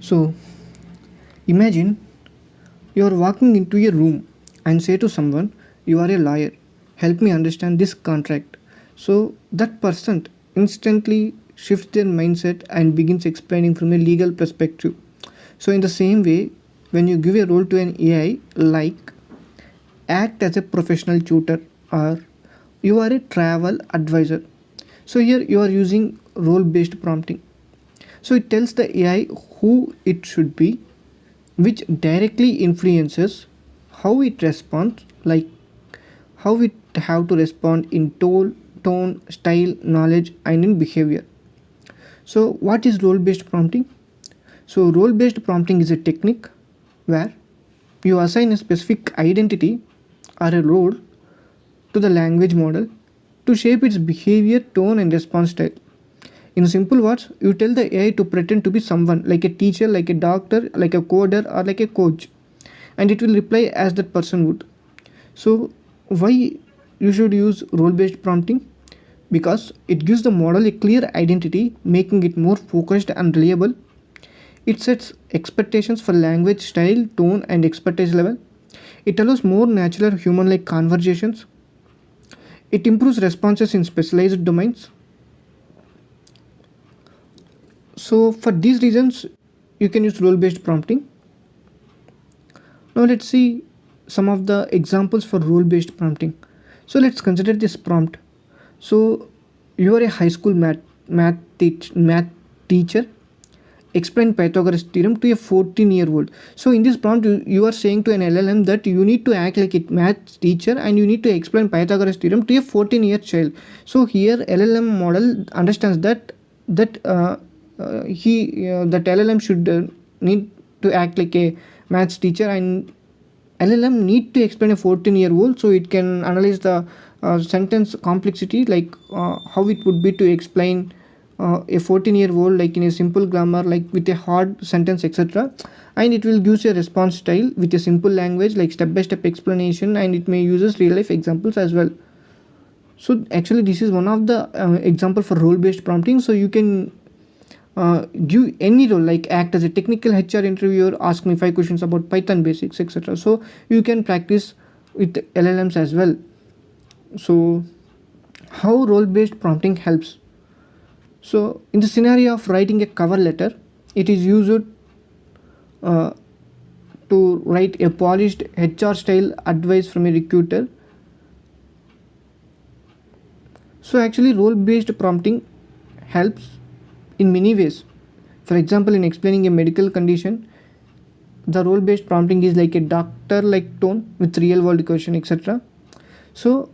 So imagine you are walking into a room and say to someone, "You are a lawyer, help me understand this contract." So that person instantly shifts their mindset and begins explaining from a legal perspective. So, in the same way, when you give a role to an AI, like act as a professional tutor or you are a travel advisor. So, here you are using role based prompting. So, it tells the AI who it should be, which directly influences how it responds, like how it have to respond in tone, style, knowledge, and in behavior. So, what is role based prompting? So, role based prompting is a technique where you assign a specific identity or a role to the language model to shape its behavior, tone, and response style. In simple words, you tell the AI to pretend to be someone like a teacher, like a doctor, like a coder, or like a coach, and it will reply as that person would. So, why you should use role based prompting? Because it gives the model a clear identity, making it more focused and reliable. It sets expectations for language, style, tone, and expertise level. It allows more natural human like conversations. It improves responses in specialized domains. So, for these reasons, you can use role based prompting. Now, let's see some of the examples for role based prompting. So, let's consider this prompt. So, you are a high school math teacher. Explain Pythagoras theorem to a 14-year-old. So in this prompt, you are saying to an LLM that you need to act like a math teacher and you need to explain Pythagoras theorem to a 14-year child. So here LLM model understands that LLM should need to act like a maths teacher, and LLM need to explain a 14-year-old so it can analyze the sentence complexity, like how it would be to explain a 14-year-old like in a simple grammar, like with a hard sentence, etc. And it will use a response style with a simple language, like step-by-step explanation, and it may uses real-life examples as well. So actually this is one of the example for role-based prompting. So you can give any role, like act as a technical HR interviewer, ask me 5 questions about Python basics, etc. So you can practice with LLMs as well. So how role-based prompting helps? So in the scenario of writing a cover letter, it is used uh, to write a polished HR style advice from a recruiter. So actually role based prompting helps in many ways. For example, in explaining a medical condition, the role based prompting is like a doctor like tone with real world question, etc. So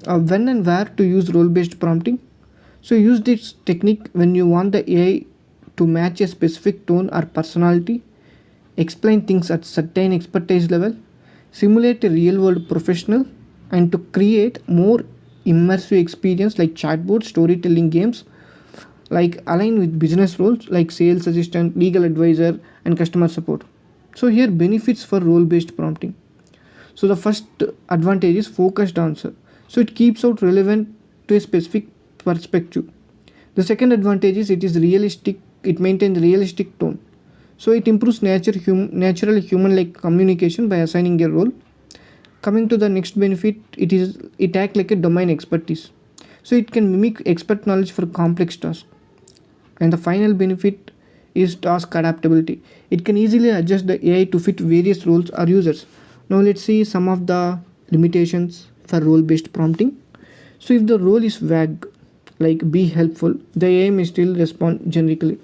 when and where to use role based prompting? So use this technique when you want the AI to match a specific tone or personality, explain things at certain expertise level, simulate a real world professional, and to create more immersive experience like chatbot, storytelling games, like align with business roles like sales assistant, legal advisor, and customer support. So here benefits for role based prompting. So the first advantage is focused answer. So it keeps out relevant to a specific perspective. The second advantage is it is realistic. It maintains realistic tone. So it improves natural human like communication by assigning a role. Coming to the next benefit, it acts like a domain expertise. So it can mimic expert knowledge for complex tasks. And the final benefit is task adaptability. It can easily adjust the AI to fit various roles or users. Now let's see some of the limitations for role based prompting. So if the role is vague, like be helpful, the AI may still respond generically.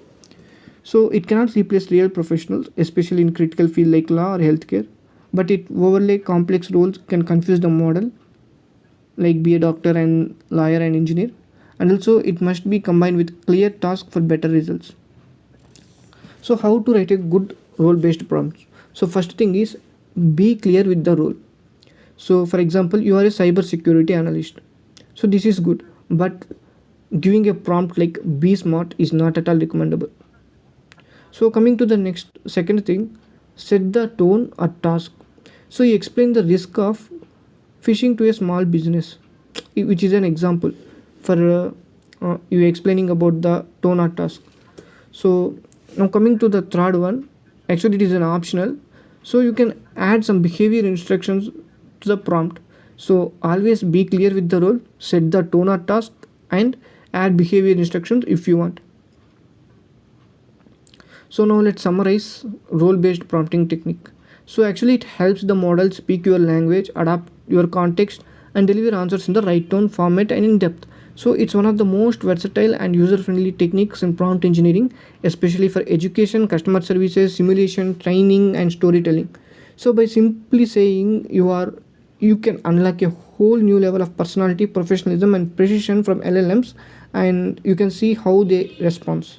So it cannot replace real professionals, especially in critical field like law or healthcare. But it overlay complex roles can confuse the model, like be a doctor and lawyer and engineer. And also it must be combined with clear tasks for better results. So how to write a good role based prompts? So first thing is be clear with the role. So for example, you are a cyber security analyst. So this is good, but giving a prompt like be smart is not at all recommendable. So coming to the next second thing, set the tone or task. So you explain the risk of phishing to a small business, which is an example for you explaining about the tone or task. So now coming to the third one, Actually it is an optional, so you can add some behavior instructions to the prompt. So always be clear with the role, set the tone or task, and add behavior instructions if you want. So now let's summarize role based prompting technique. So actually it helps the model speak your language, adapt your context, and deliver answers in the right tone, format, and in depth. So it's one of the most versatile and user friendly techniques in prompt engineering, especially for education, customer services, simulation, training, and storytelling. So by simply saying you can unlock a whole new level of personality, professionalism, and precision from LLMs, and you can see how they respond.